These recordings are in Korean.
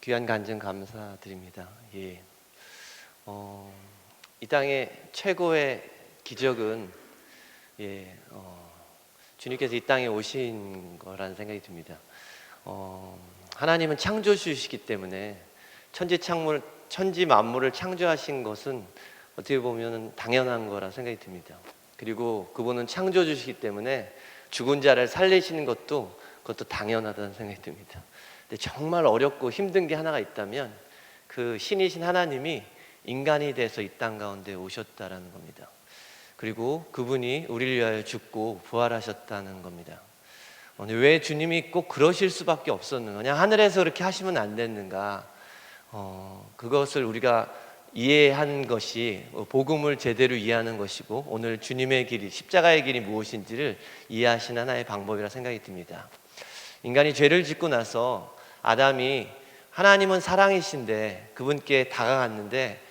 귀한 간증 감사드립니다. 예. 이 땅의 최고의 기적은 주님께서 이 땅에 오신 거라는 생각이 듭니다. 하나님은 창조주시기 때문에 천지 만물을 창조하신 것은 어떻게 보면 당연한 거라 생각이 듭니다. 그리고 그분은 창조주시기 때문에 죽은 자를 살리시는 그것도 당연하다는 생각이 듭니다. 근데 정말 어렵고 힘든 게 하나가 있다면 그 신이신 하나님이 인간이 돼서 이 땅 가운데 오셨다라는 겁니다. 그리고 그분이 우리를 위하여 죽고 부활하셨다는 겁니다. 왜 주님이 꼭 그러실 수밖에 없었는가? 그냥 하늘에서 그렇게 하시면 안 됐는가? 그것을 우리가 이해한 것이 복음을 제대로 이해하는 것이고, 오늘 주님의 길이, 십자가의 길이 무엇인지를 이해하시는 하나의 방법이라 생각이 듭니다. 인간이 죄를 짓고 나서 아담이, 하나님은 사랑이신데 그분께 다가갔는데,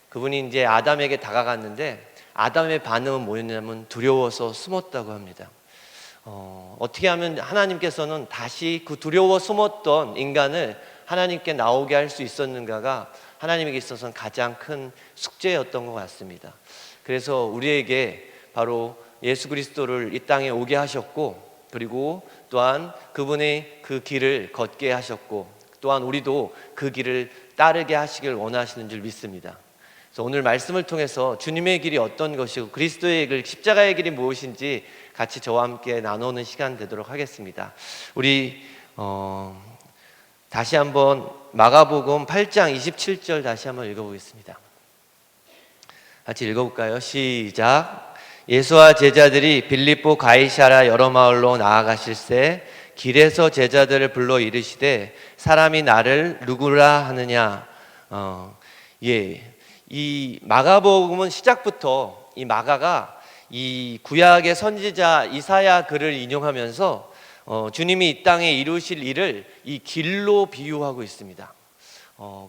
그분이 이제 아담에게 다가갔는데 아담의 반응은 뭐였냐면 두려워서 숨었다고 합니다. 어떻게 하면 하나님께서는 다시 그 두려워 숨었던 인간을 하나님께 나오게 할 수 있었는가가 하나님에게 있어서는 가장 큰 숙제였던 것 같습니다. 그래서 우리에게 바로 예수 그리스도를 이 땅에 오게 하셨고, 그리고 또한 그분의 그 길을 걷게 하셨고, 또한 우리도 그 길을 따르게 하시길 원하시는 줄 믿습니다. 그래서 오늘 말씀을 통해서 주님의 길이 어떤 것이고 그리스도의 길, 십자가의 길이 무엇인지 같이 저와 함께 나누는 시간 되도록 하겠습니다. 우리 다시 한번 마가복음 8장 27절 다시 한번 읽어보겠습니다. 같이 읽어볼까요? 시작. 예수와 제자들이 빌립보 가이사랴 여러 마을로 나아가실새 길에서 제자들을 불러 이르시되 사람이 나를 누구라 하느냐. 이 마가복음은 시작부터 이 마가가 이 구약의 선지자 이사야 글을 인용하면서 주님이 이 땅에 이루실 일을 이 길로 비유하고 있습니다.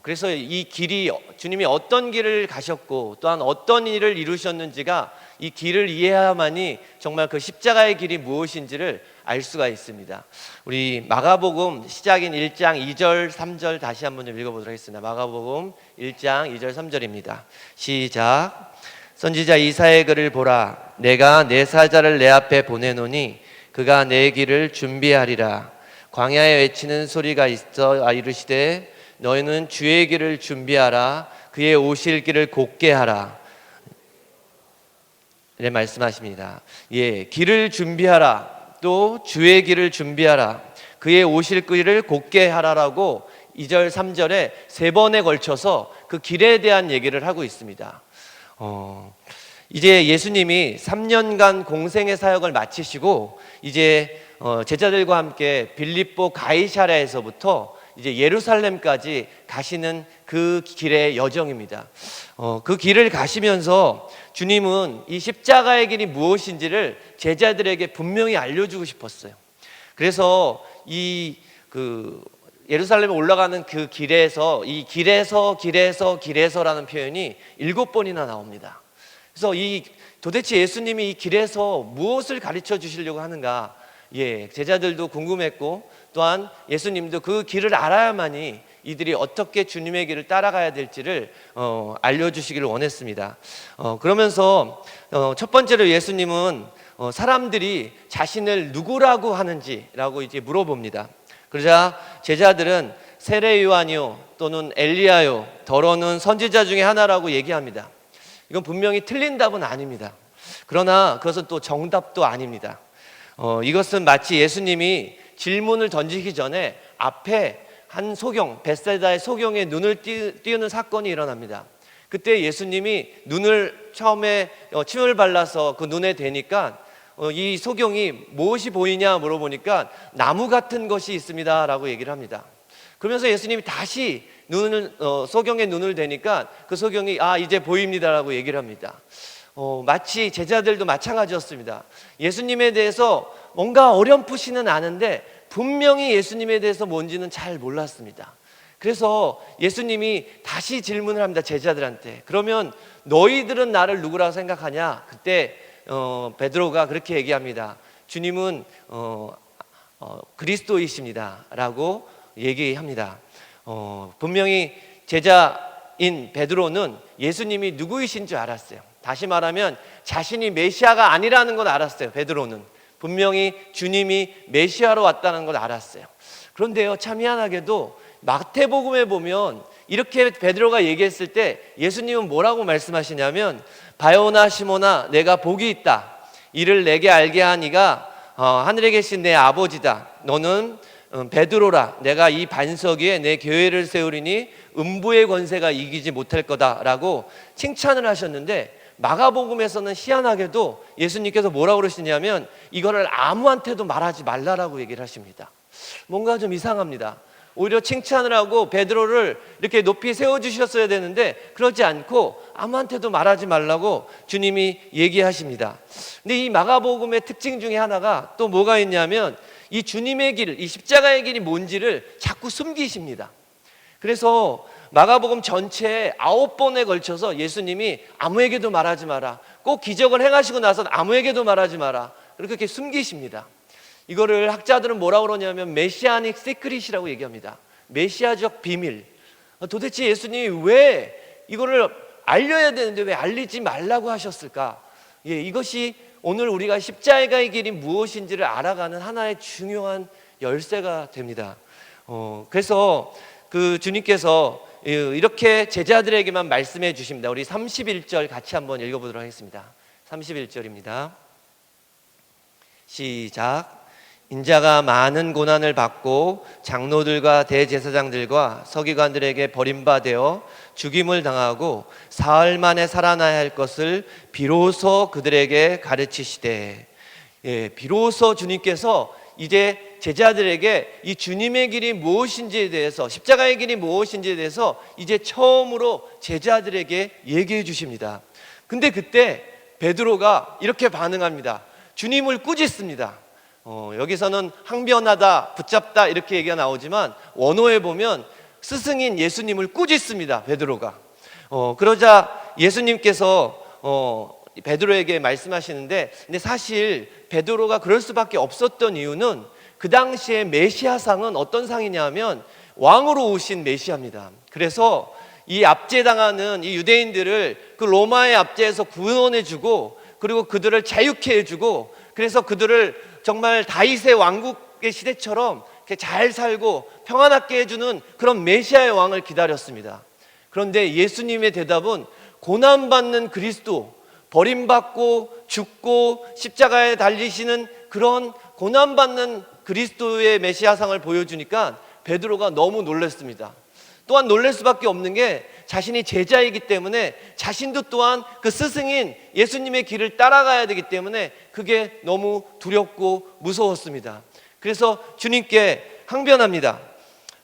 그래서 이 길이, 주님이 어떤 길을 가셨고 또한 어떤 일을 이루셨는지가, 이 길을 이해해야만이 정말 그 십자가의 길이 무엇인지를 알 수가 있습니다. 우리 마가복음 시작인 1장 2절 3절 다시 한번 좀 읽어보도록 하겠습니다. 마가복음 1장 2절 3절입니다. 시작. 선지자 이사야의 글을 보라. 내가 내 사자를 내 앞에 보내노니 그가 내 길을 준비하리라. 광야에 외치는 소리가 있어 이르시되 너희는 주의 길을 준비하라. 그의 오실 길을 곧게 하라. 네, 말씀하십니다. 길을 준비하라. 또 주의 길을 준비하라. 그의 오실 길을 곧게 하라라고 2절 3절에 3번에 걸쳐서 그 길에 대한 얘기를 하고 있습니다. 이제 예수님이 3년간 공생의 사역을 마치시고 이제 제자들과 함께 빌립보 가이사랴에서부터 이제 예루살렘까지 가시는 그 길의 여정입니다. 그 길을 가시면서 주님은 이 십자가의 길이 무엇인지를 제자들에게 분명히 알려주고 싶었어요. 그래서 예루살렘에 올라가는 그 길에서, 이 길에서라는 표현이 7번이나 나옵니다. 그래서 도대체 예수님이 이 길에서 무엇을 가르쳐 주시려고 하는가? 제자들도 궁금했고, 또한 예수님도 그 길을 알아야만이 이들이 어떻게 주님의 길을 따라가야 될지를 알려주시기를 원했습니다. 그러면서 첫 번째로 예수님은 사람들이 자신을 누구라고 하는지라고 이제 물어봅니다. 그러자 제자들은 세례 요한이요 또는 엘리야요 더러는 선지자 중에 하나라고 얘기합니다. 이건 분명히 틀린 답은 아닙니다. 그러나 그것은 또 정답도 아닙니다. 이것은 마치 예수님이 질문을 던지기 전에 앞에 한 소경, 벳세다의 소경의 눈을 띄우는 사건이 일어납니다. 그때 예수님이 눈을 처음에 침을 발라서 그 눈에 대니까 이 소경이 무엇이 보이냐 물어보니까 나무 같은 것이 있습니다 라고 얘기를 합니다. 그러면서 예수님이 다시 소경의 눈을 대니까 그 소경이 이제 보입니다 라고 얘기를 합니다. 마치 제자들도 마찬가지였습니다. 예수님에 대해서 뭔가 어렴풋이는 아는데 분명히 예수님에 대해서 뭔지는 잘 몰랐습니다. 그래서 예수님이 다시 질문을 합니다. 제자들한테. 그러면 너희들은 나를 누구라고 생각하냐? 그때 베드로가 그렇게 얘기합니다. 주님은 그리스도이십니다 라고 얘기합니다. 분명히 제자인 베드로는 예수님이 누구이신 줄 알았어요. 다시 말하면 자신이 메시아가 아니라는 걸 알았어요. 베드로는 분명히 주님이 메시아로 왔다는 걸 알았어요. 그런데요, 참 희한하게도 마태복음에 보면 이렇게 베드로가 얘기했을 때 예수님은 뭐라고 말씀하시냐면, 바요나 시몬아, 내가 복이 있다. 이를 내게 알게 한 이가 하늘에 계신 내 아버지다. 너는 베드로라. 내가 이 반석 위에 내 교회를 세우리니 음부의 권세가 이기지 못할 거다라고 칭찬을 하셨는데, 마가복음에서는 희한하게도 예수님께서 뭐라고 그러시냐면 이거를 아무한테도 말하지 말라라고 얘기를 하십니다. 뭔가 좀 이상합니다. 오히려 칭찬을 하고 베드로를 이렇게 높이 세워주셨어야 되는데 그러지 않고 아무한테도 말하지 말라고 주님이 얘기하십니다. 근데 이 마가복음의 특징 중에 하나가 또 뭐가 있냐면, 이 주님의 길, 이 십자가의 길이 뭔지를 자꾸 숨기십니다. 그래서 마가복음 전체에 9번에 걸쳐서 예수님이 아무에게도 말하지 마라, 꼭 기적을 행하시고 나서 아무에게도 말하지 마라, 그렇게 숨기십니다. 이거를 학자들은 뭐라고 그러냐면 메시아닉 시크릿이라고 얘기합니다. 메시아적 비밀. 도대체 예수님이 왜 이거를 알려야 되는데 왜 알리지 말라고 하셨을까? 이것이 오늘 우리가 십자가의 길이 무엇인지를 알아가는 하나의 중요한 열쇠가 됩니다. 그래서 그 주님께서 이렇게 제자들에게만 말씀해 주십니다. 우리 31절 같이 한번 읽어보도록 하겠습니다. 31절입니다. 시작. 인자가 많은 고난을 받고 장로들과 대제사장들과 서기관들에게 버림받아 죽임을 당하고 사흘 만에 살아나야 할 것을 비로소 그들에게 가르치시되. 비로소 주님께서 이제 제자들에게 이 주님의 길이 무엇인지에 대해서, 십자가의 길이 무엇인지에 대해서 이제 처음으로 제자들에게 얘기해 주십니다. 근데 그때 베드로가 이렇게 반응합니다. 주님을 꾸짖습니다. 여기서는 항변하다, 붙잡다 이렇게 얘기가 나오지만 원어에 보면 스승인 예수님을 꾸짖습니다. 베드로가. 그러자 예수님께서 베드로에게 말씀하시는데, 근데 사실 베드로가 그럴 수밖에 없었던 이유는 그 당시에 메시아상은 어떤 상이냐면 왕으로 오신 메시아입니다. 그래서 이 압제당하는 이 유대인들을 그 로마의 압제에서 구원해주고, 그리고 그들을 자유케 해주고, 그래서 그들을 정말 다윗의 왕국의 시대처럼 이렇게 잘 살고 평안하게 해주는 그런 메시아의 왕을 기다렸습니다. 그런데 예수님의 대답은 고난받는 그리스도, 버림받고 죽고 십자가에 달리시는 그런 고난받는 그리스도의 메시아상을 보여주니까 베드로가 너무 놀랐습니다. 또한 놀랄 수밖에 없는 게 자신이 제자이기 때문에 자신도 또한 그 스승인 예수님의 길을 따라가야 되기 때문에 그게 너무 두렵고 무서웠습니다. 그래서 주님께 항변합니다.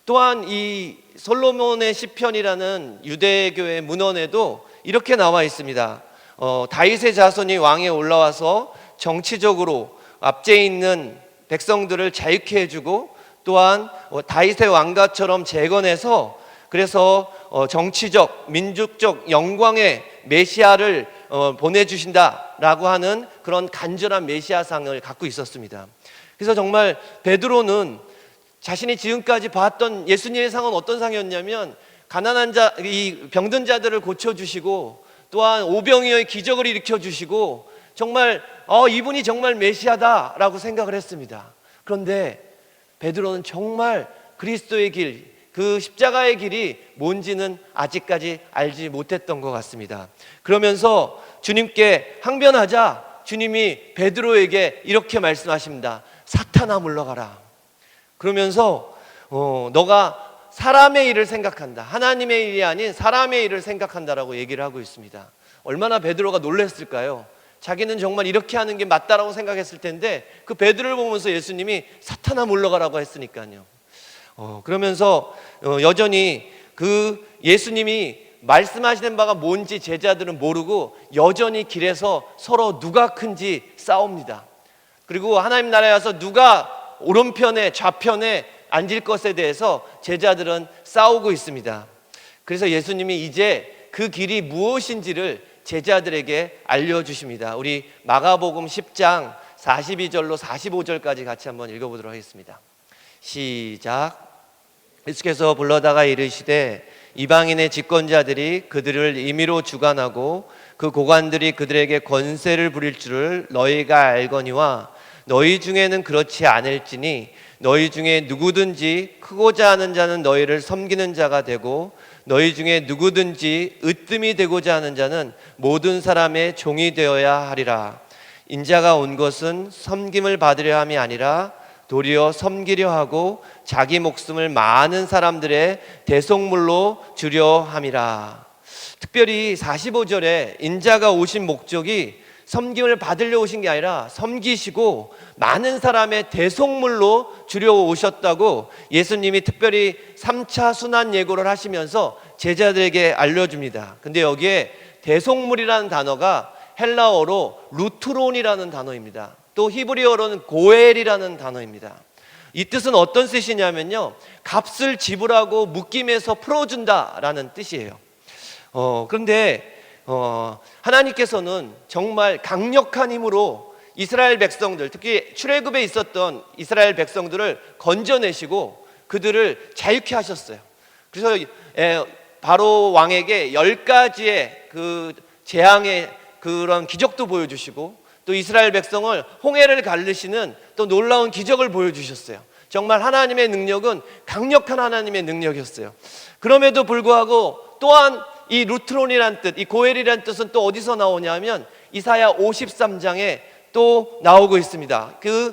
또한 이 솔로몬의 시편이라는 유대교의 문헌에도 이렇게 나와 있습니다. 다윗의 자손이 왕에 올라와서 정치적으로 압제해 있는 백성들을 자유케 해주고, 또한 다윗의 왕가처럼 재건해서 그래서 정치적, 민족적 영광의 메시아를 보내주신다라고 하는 그런 간절한 메시아상을 갖고 있었습니다. 그래서 정말 베드로는 자신이 지금까지 봤던 예수님의 상은 어떤 상이었냐면, 가난한 자, 이 병든 자들을 고쳐주시고, 또한 오병이어의 기적을 일으켜주시고, 정말 이분이 정말 메시아다라고 생각을 했습니다. 그런데 베드로는 정말 그리스도의 길, 그 십자가의 길이 뭔지는 아직까지 알지 못했던 것 같습니다. 그러면서 주님께 항변하자 주님이 베드로에게 이렇게 말씀하십니다. 사탄아 물러가라. 그러면서 너가 사람의 일을 생각한다, 하나님의 일이 아닌 사람의 일을 생각한다라고 얘기를 하고 있습니다. 얼마나 베드로가 놀랐을까요? 자기는 정말 이렇게 하는 게 맞다라고 생각했을 텐데 그 베드로를 보면서 예수님이 사탄아 물러가라고 했으니까요. 그러면서 여전히 그 예수님이 말씀하시는 바가 뭔지 제자들은 모르고 여전히 길에서 서로 누가 큰지 싸웁니다. 그리고 하나님 나라에 와서 누가 오른편에 좌편에 앉을 것에 대해서 제자들은 싸우고 있습니다. 그래서 예수님이 이제 그 길이 무엇인지를 제자들에게 알려주십니다. 우리 마가복음 10장 42절로 45절까지 같이 한번 읽어보도록 하겠습니다. 시작. 예수께서 불러다가 이르시되 이방인의 집권자들이 그들을 임의로 주관하고 그 고관들이 그들에게 권세를 부릴 줄을 너희가 알거니와 너희 중에는 그렇지 않을지니 너희 중에 누구든지 크고자 하는 자는 너희를 섬기는 자가 되고 너희 중에 누구든지 으뜸이 되고자 하는 자는 모든 사람의 종이 되어야 하리라. 인자가 온 것은 섬김을 받으려 함이 아니라 도리어 섬기려 하고 자기 목숨을 많은 사람들의 대속물로 주려 함이라. 특별히 45절에 인자가 오신 목적이 섬김을 받으려 오신 게 아니라 섬기시고 많은 사람의 대속물로 주려 오셨다고 예수님이 특별히 3차 순환 예고를 하시면서 제자들에게 알려줍니다. 근데 여기에 대속물이라는 단어가 헬라어로 루트론이라는 단어입니다. 또 히브리어로는 고엘이라는 단어입니다. 이 뜻은 어떤 뜻이냐면요, 값을 지불하고 묶임에서 풀어준다라는 뜻이에요. 그런데 하나님께서는 정말 강력한 힘으로 이스라엘 백성들, 특히 출애굽에 있었던 이스라엘 백성들을 건져내시고 그들을 자유케 하셨어요. 그래서 바로 왕에게 10가지의 그 재앙의 그런 기적도 보여주시고 또 이스라엘 백성을 홍해를 가르시는 또 놀라운 기적을 보여주셨어요. 정말 하나님의 능력은 강력한 하나님의 능력이었어요. 그럼에도 불구하고 또한 이 루트론이란 뜻, 이 고엘이란 뜻은 또 어디서 나오냐면 이사야 53장에 또 나오고 있습니다. 그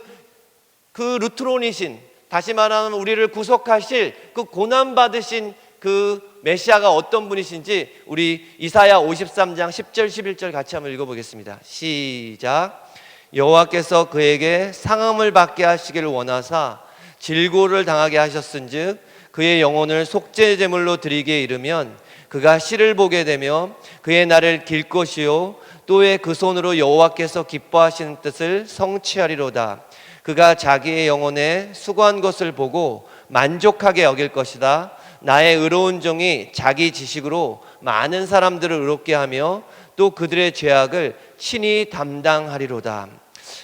루트론이신, 다시 말하면 우리를 구속하실 그 고난받으신 그 메시아가 어떤 분이신지 우리 이사야 53장 10절 11절 같이 한번 읽어보겠습니다. 시작. 여호와께서 그에게 상함을 받게 하시기를 원하사 질고를 당하게 하셨은즉 그의 영혼을 속죄제물로 드리게 이르면 그가 씨를 보게 되며 그의 날을 길 것이요 또의 그 손으로 여호와께서 기뻐하시는 뜻을 성취하리로다. 그가 자기의 영혼에 수고한 것을 보고 만족하게 여길 것이다. 나의 의로운 종이 자기 지식으로 많은 사람들을 의롭게 하며 또 그들의 죄악을 친히 담당하리로다.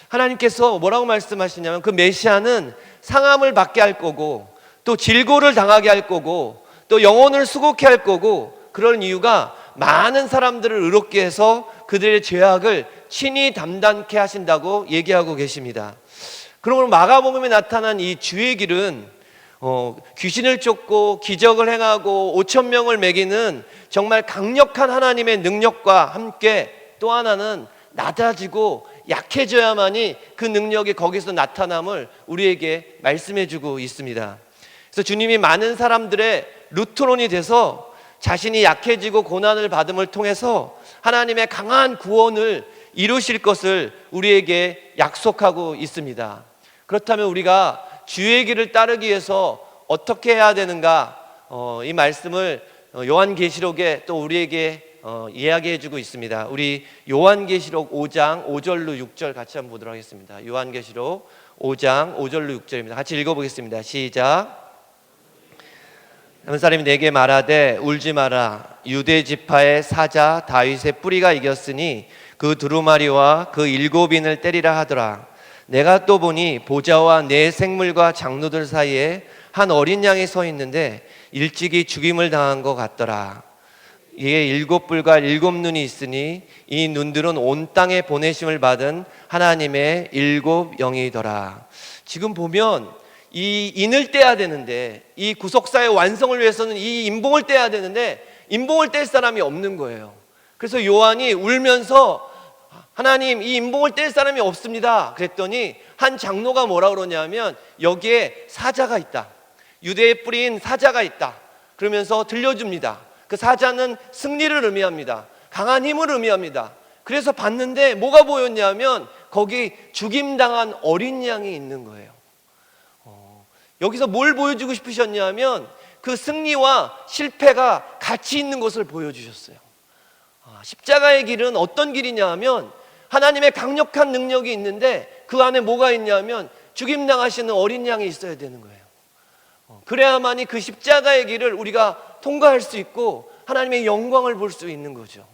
하나님께서 뭐라고 말씀하시냐면 그 메시아는 상함을 받게 할 거고 또 질고를 당하게 할 거고 또 영혼을 수고케 할 거고, 그런 이유가 많은 사람들을 의롭게 해서 그들의 죄악을 친히 담당케 하신다고 얘기하고 계십니다. 그러므로 마가복음에 나타난 이 주의 길은 귀신을 쫓고 기적을 행하고 5천 명을 먹이는 정말 강력한 하나님의 능력과 함께 또 하나는 낮아지고 약해져야만이 그 능력이 거기서 나타남을 우리에게 말씀해주고 있습니다. 그래서 주님이 많은 사람들의 루트론이 돼서 자신이 약해지고 고난을 받음을 통해서 하나님의 강한 구원을 이루실 것을 우리에게 약속하고 있습니다. 그렇다면 우리가 주의 길을 따르기 위해서 어떻게 해야 되는가, 이 말씀을 요한계시록에 또 우리에게 이야기해 주고 있습니다. 우리 요한계시록 5장 5절로 6절 같이 한번 보도록 하겠습니다. 요한계시록 5장 5절로 6절입니다. 같이 읽어보겠습니다. 시작. 한 사람이 내게 말하되 울지 마라. 유대 지파의 사자 다윗의 뿌리가 이겼으니 그 두루마리와 그 7인을 때리라 하더라. 내가 또 보니 보좌와 네 생물과 장로들 사이에 한 어린 양이 서 있는데 일찍이 죽임을 당한 것 같더라. 이에 7뿔과 7눈이 있으니 이 눈들은 온 땅에 보내심을 받은 하나님의 7 영이더라. 지금 보면 이 인을 떼야 되는데, 이 구속사의 완성을 위해서는 이 인봉을 떼야 되는데 인봉을 뗄 사람이 없는 거예요. 그래서 요한이 울면서 하나님, 이 인봉을 뗄 사람이 없습니다. 그랬더니 한 장로가 뭐라 그러냐면 여기에 사자가 있다, 유대의 뿌리인 사자가 있다, 그러면서 들려줍니다. 그 사자는 승리를 의미합니다. 강한 힘을 의미합니다. 그래서 봤는데 뭐가 보였냐면 거기 죽임당한 어린 양이 있는 거예요. 여기서 뭘 보여주고 싶으셨냐면 그 승리와 실패가 같이 있는 것을 보여주셨어요. 십자가의 길은 어떤 길이냐 하면 하나님의 강력한 능력이 있는데 그 안에 뭐가 있냐면 죽임당하시는 어린 양이 있어야 되는 거예요. 그래야만이 그 십자가의 길을 우리가 통과할 수 있고 하나님의 영광을 볼 수 있는 거죠.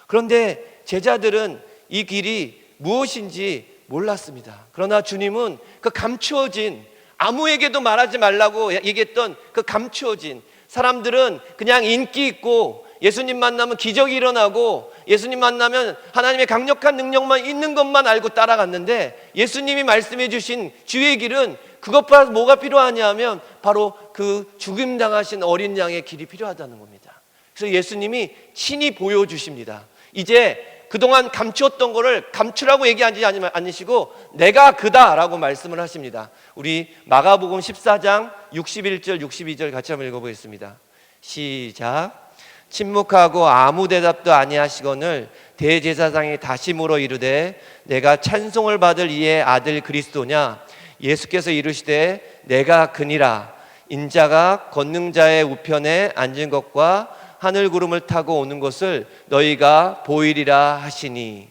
그런데 제자들은 이 길이 무엇인지 몰랐습니다. 그러나 주님은 그 감추어진 아무에게도 말하지 말라고 얘기했던 그 감추어진, 사람들은 그냥 인기 있고 예수님 만나면 기적이 일어나고 예수님 만나면 하나님의 강력한 능력만 있는 것만 알고 따라갔는데, 예수님이 말씀해 주신 주의 길은 그것보다 뭐가 필요하냐 하면 바로 그 죽임 당하신 어린 양의 길이 필요하다는 겁니다. 그래서 예수님이 친히 보여주십니다. 이제 그동안 감추었던 거를 감추라고 얘기하지 않으시고 내가 그다라고 말씀을 하십니다. 우리 마가복음 14장 61절 62절 같이 한번 읽어보겠습니다. 시작. 침묵하고 아무 대답도 아니하시거늘 대제사장이 다시 물어 이르되 내가 찬송을 받을 이의 아들 그리스도냐? 예수께서 이르시되 내가 그니라. 인자가 권능자의 우편에 앉은 것과 하늘 구름을 타고 오는 것을 너희가 보이리라 하시니.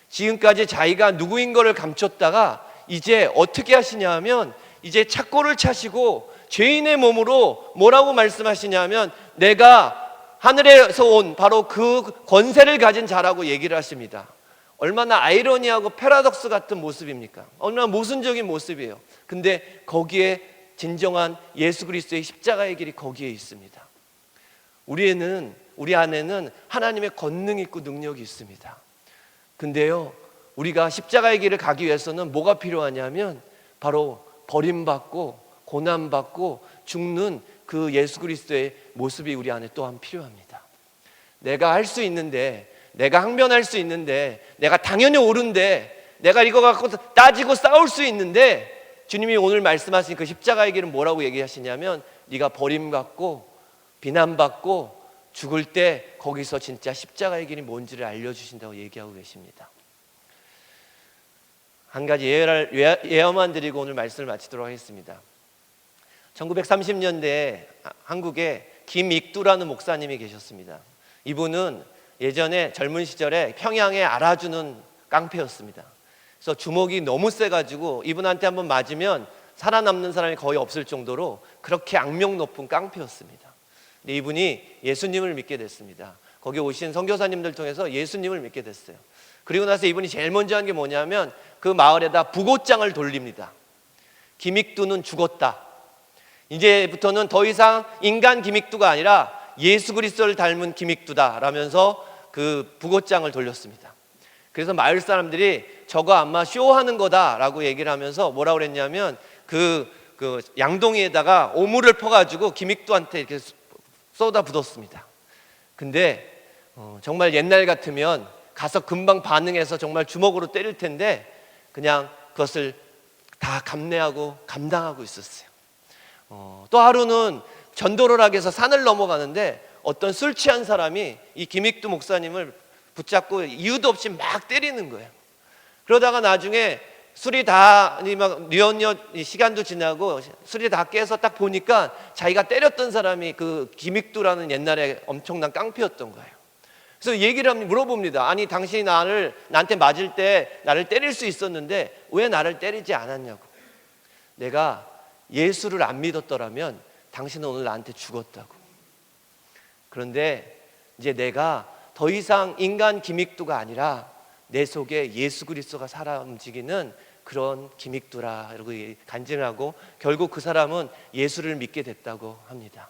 지금까지 자기가 누구인 것을 감췄다가 이제 어떻게 하시냐 하면 이제 착고를 차시고 죄인의 몸으로 뭐라고 말씀하시냐면 내가 하늘에서 온 바로 그 권세를 가진 자라고 얘기를 하십니다. 얼마나 아이러니하고 패러독스 같은 모습입니까? 얼마나 모순적인 모습이에요. 근데 거기에 진정한 예수 그리스도의 십자가의 길이 거기에 있습니다. 우리 안에는 하나님의 권능이 있고 능력이 있습니다. 근데요, 우리가 십자가의 길을 가기 위해서는 뭐가 필요하냐면 바로 버림받고 고난받고 죽는 그 예수 그리스도의 모습이 우리 안에 또한 필요합니다. 내가 할 수 있는데, 내가 항변할 수 있는데, 내가 당연히 옳은데, 내가 이거 갖고 따지고 싸울 수 있는데, 주님이 오늘 말씀하신 그 십자가의 길은 뭐라고 얘기하시냐면 네가 버림받고 비난받고 죽을 때 거기서 진짜 십자가의 길이 뭔지를 알려주신다고 얘기하고 계십니다. 한 가지 예언만 드리고 오늘 말씀을 마치도록 하겠습니다. 1930년대에 한국에 김익두라는 목사님이 계셨습니다. 이분은 예전에 젊은 시절에 평양에 알아주는 깡패였습니다. 그래서 주먹이 너무 세가지고 이분한테 한번 맞으면 살아남는 사람이 거의 없을 정도로 그렇게 악명 높은 깡패였습니다. 근데 이분이 예수님을 믿게 됐습니다. 거기 오신 선교사님들 통해서 예수님을 믿게 됐어요. 그리고 나서 이분이 제일 먼저 한 게 뭐냐면 그 마을에다 부고장을 돌립니다. 김익두는 죽었다. 이제부터는 더 이상 인간 김익두가 아니라 예수 그리스도를 닮은 김익두다 라면서 그 부고장을 돌렸습니다. 그래서 마을 사람들이 저거 아마 쇼하는 거다라고 얘기를 하면서 뭐라고 그랬냐면 그 양동이에다가 오물을 퍼가지고 김익두한테 이렇게 쏟아붓었습니다. 근데 정말 옛날 같으면 가서 금방 반응해서 정말 주먹으로 때릴 텐데 그냥 그것을 다 감내하고 감당하고 있었어요. 또 하루는 전도를 하기 위해서 산을 넘어가는데 어떤 술 취한 사람이 이 김익두 목사님을 붙잡고 이유도 없이 막 때리는 거예요. 그러다가 나중에 술이 다 막 뉘엿뉘엿 시간도 지나고 술이 다 깨서 딱 보니까 자기가 때렸던 사람이 그 김익두라는 옛날에 엄청난 깡패였던 거예요. 그래서 얘기를 물어봅니다. 아니 당신이 나한테 맞을 때 나를 때릴 수 있었는데 왜 나를 때리지 않았냐고. 내가 예수를 안 믿었더라면 당신은 오늘 나한테 죽었다고. 그런데 이제 내가 더 이상 인간 김익두가 아니라 내 속에 예수 그리스도가 살아 움직이는 그런 김익두라 이러고 간증하고 결국 그 사람은 예수를 믿게 됐다고 합니다.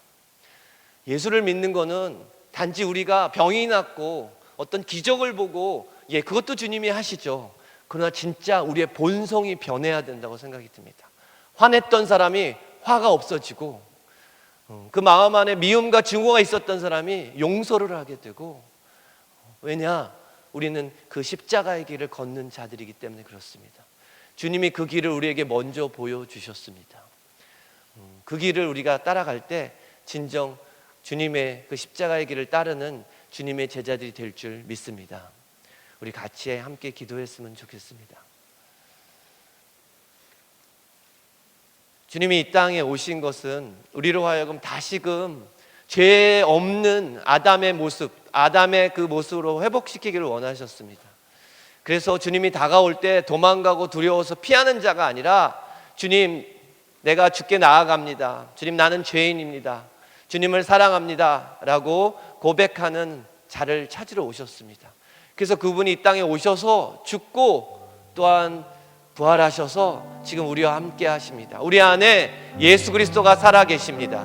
예수를 믿는 거는 단지 우리가 병이 낫고 어떤 기적을 보고 그것도 주님이 하시죠. 그러나 진짜 우리의 본성이 변해야 된다고 생각이 듭니다. 화냈던 사람이 화가 없어지고 그 마음 안에 미움과 증오가 있었던 사람이 용서를 하게 되고, 왜냐? 우리는 그 십자가의 길을 걷는 자들이기 때문에 그렇습니다. 주님이 그 길을 우리에게 먼저 보여주셨습니다. 그 길을 우리가 따라갈 때 진정 주님의 그 십자가의 길을 따르는 주님의 제자들이 될 줄 믿습니다. 우리 같이 함께 기도했으면 좋겠습니다. 주님이 이 땅에 오신 것은 우리로 하여금 다시금 죄 없는 아담의 모습, 아담의 그 모습으로 회복시키기를 원하셨습니다. 그래서 주님이 다가올 때 도망가고 두려워서 피하는 자가 아니라 주님, 내가 주께 나아갑니다. 주님, 나는 죄인입니다. 주님을 사랑합니다 라고 고백하는 자를 찾으러 오셨습니다. 그래서 그분이 이 땅에 오셔서 죽고 또한 부활하셔서 지금 우리와 함께 하십니다. 우리 안에 예수 그리스도가 살아 계십니다.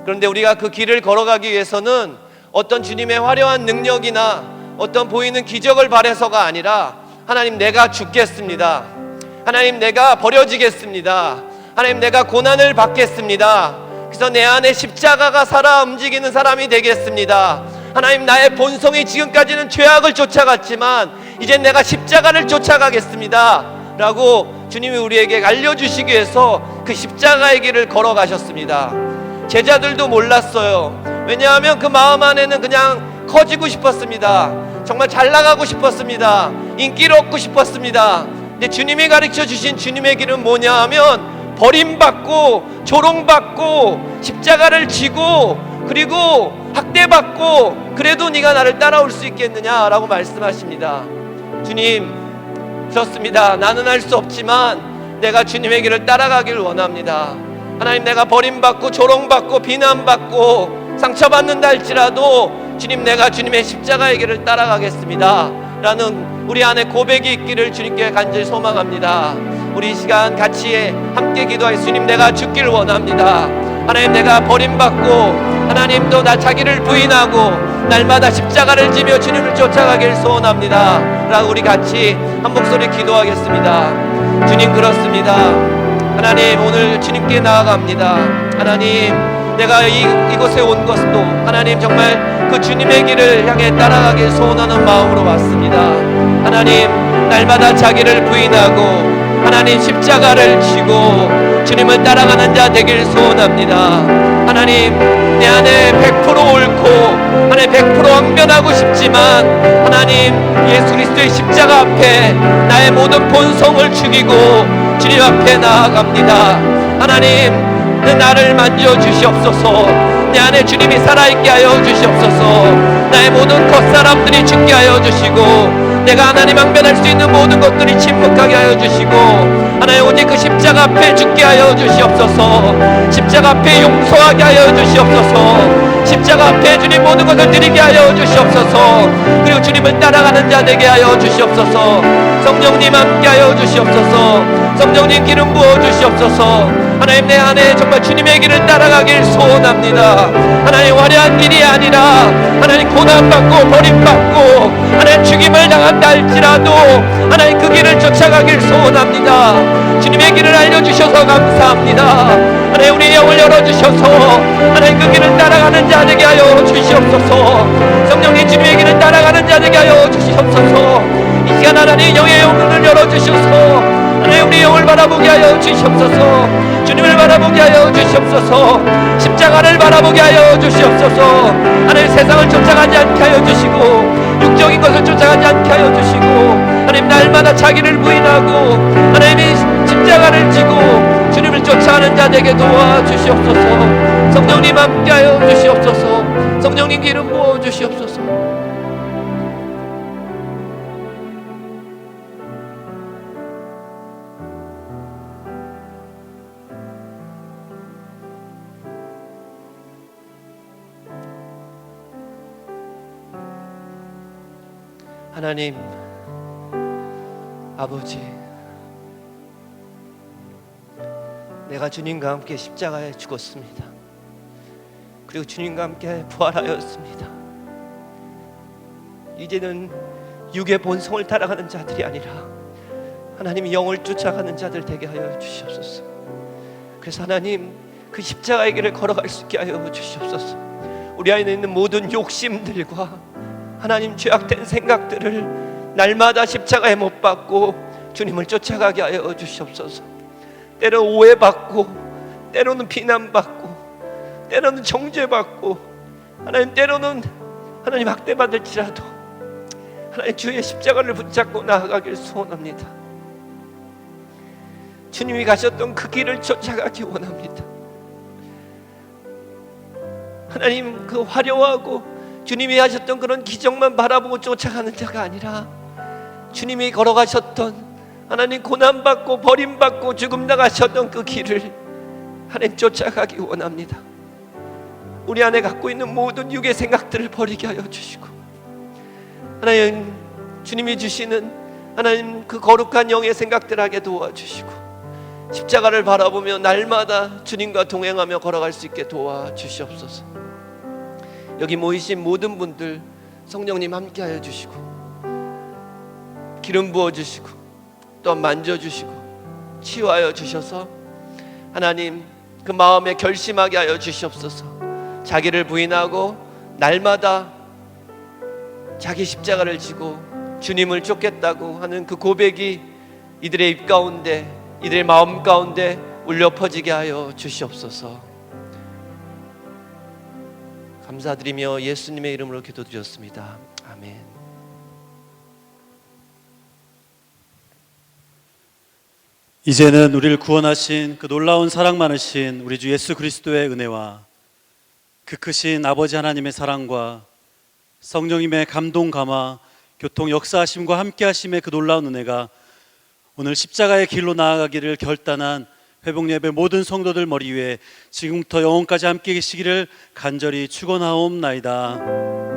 그런데 우리가 그 길을 걸어가기 위해서는 어떤 주님의 화려한 능력이나 어떤 보이는 기적을 바라서가 아니라, 하나님 내가 죽겠습니다, 하나님 내가 버려지겠습니다, 하나님 내가 고난을 받겠습니다, 그래서 내 안에 십자가가 살아 움직이는 사람이 되겠습니다, 하나님 나의 본성이 지금까지는 죄악을 쫓아갔지만 이젠 내가 십자가를 쫓아가겠습니다 라고 주님이 우리에게 알려주시기 위해서 그 십자가의 길을 걸어가셨습니다. 제자들도 몰랐어요. 왜냐하면 그 마음 안에는 그냥 커지고 싶었습니다. 정말 잘 나가고 싶었습니다. 인기를 얻고 싶었습니다. 근데 주님이 가르쳐 주신 주님의 길은 뭐냐 하면, 버림받고 조롱받고 십자가를 지고 그리고 학대받고 그래도 네가 나를 따라올 수 있겠느냐라고 말씀하십니다. 주님, 그렇습니다. 나는 할 수 없지만 내가 주님의 길을 따라가길 원합니다. 하나님, 내가 버림받고 조롱받고 비난받고 상처받는다 할지라도 주님, 내가 주님의 십자가의 길을 따라가겠습니다 라는 우리 안에 고백이 있기를 주님께 간절히 소망합니다. 우리 이 시간 같이 함께 기도하여, 주님 내가 죽기를 원합니다. 하나님, 내가 버림받고 하나님도 나 자기를 부인하고 날마다 십자가를 지며 주님을 쫓아가길 소원합니다 라고 우리 같이 한 목소리 기도하겠습니다. 주님, 그렇습니다. 하나님, 오늘 주님께 나아갑니다. 하나님, 내가 이곳에 온 것도 하나님 정말 그 주님의 길을 향해 따라가길 소원하는 마음으로 왔습니다. 하나님, 날마다 자기를 부인하고 하나님 십자가를 지고 주님을 따라가는 자 되길 소원합니다. 하나님, 내 안에 100% 옳고 하나님 100% 완변하고 싶지만 하나님, 예수 그리스도의 십자가 앞에 나의 모든 본성을 죽이고 주님 앞에 나아갑니다. 하나님, 내 나를 만져주시옵소서. 내 안에 주님이 살아있게 하여 주시옵소서. 나의 모든 겉사람들이 죽게 하여 주시고 내가 하나님 항변할 수 있는 모든 것들이 침묵하게 하여 주시고, 하나님 오직 그 십자가 앞에 죽게 하여 주시옵소서. 십자가 앞에 용서하게 하여 주시옵소서. 십자가 앞에 주님 모든 것을 드리게 하여 주시옵소서. 그리고 주님을 따라가는 자 되게 하여 주시옵소서. 성령님 함께 하여 주시옵소서. 성령님 기름 부어 주시옵소서. 하나님, 내 안에 정말 주님의 길을 따라가길 소원합니다. 하나님, 화려한 길이 아니라 하나님 고난받고 버림받고 하나님 죽임을 당한다 할지라도 하나님 그 길을 쫓아가길 소원합니다. 주님의 길을 알려주셔서 감사합니다. 하나님, 우리 영을 열어주셔서 하나님 그 길을 따라가는 자 되게 하여 주시옵소서. 성령님, 주님의 길을 따라가는 자 되게 하여 주시옵소서. 이 시간 하나님 영의 영을 열어주셔서 하나님 우리 영을 바라보게 하여 주시옵소서. 주님을 바라보게 하여 주시옵소서. 십자가를 바라보게 하여 주시옵소서. 하나님, 세상을 쫓아가지 않게 하여 주시고 육적인 것을 쫓아가지 않게 하여 주시고 하나님, 날마다 자기를 부인하고 하나님이 십자가를 지고 주님을 쫓아가는 자 되게 도와주시옵소서. 성령님 함께 하여 주시옵소서. 성령님 기름 부어 주시옵소서. 하나님 아버지, 내가 주님과 함께 십자가에 죽었습니다. 그리고 주님과 함께 부활하였습니다. 이제는 육의 본성을 따라가는 자들이 아니라 하나님 영을 쫓아가는 자들 되게 하여 주시옵소서. 그래서 하나님, 그 십자가의 길을 걸어갈 수 있게 하여 주시옵소서. 우리 안에 있는 모든 욕심들과 하나님 죄악된 생각들을 날마다 십자가에 못 박고 주님을 쫓아가게 하여 주시옵소서. 때로 오해받고, 때로는 비난받고, 때로는 정죄받고, 하나님 때로는 하나님 학대받을지라도 하나님 주의 십자가를 붙잡고 나아가길 소원합니다. 주님이 가셨던 그 길을 쫓아가기 원합니다. 하나님, 그 화려하고 주님이 하셨던 그런 기적만 바라보고 쫓아가는 자가 아니라 주님이 걸어가셨던 하나님 고난받고 버림받고 죽음 당하셨던 그 길을 하나님 쫓아가기 원합니다. 우리 안에 갖고 있는 모든 육의 생각들을 버리게 하여 주시고 하나님, 주님이 주시는 하나님 그 거룩한 영의 생각들 하게 도와주시고 십자가를 바라보며 날마다 주님과 동행하며 걸어갈 수 있게 도와주시옵소서. 여기 모이신 모든 분들 성령님 함께하여 주시고 기름 부어주시고 또 만져주시고 치유하여 주셔서 하나님 그 마음에 결심하게 하여 주시옵소서. 자기를 부인하고 날마다 자기 십자가를 지고 주님을 쫓겠다고 하는 그 고백이 이들의 입 가운데 이들의 마음 가운데 울려 퍼지게 하여 주시옵소서. 감사드리며 예수님의 이름으로 기도드렸습니다. 아멘. 이제는 우리를 구원하신 그 놀라운 사랑 많으신 우리 주 예수 그리스도의 은혜와 그 크신 아버지 하나님의 사랑과 성령님의 감동 감화 교통 역사하심과 함께하심의 그 놀라운 은혜가 오늘 십자가의 길로 나아가기를 결단한 회복예배 모든 성도들 머리 위에 지금부터 영원까지 함께 계시기를 간절히 축원하옵나이다.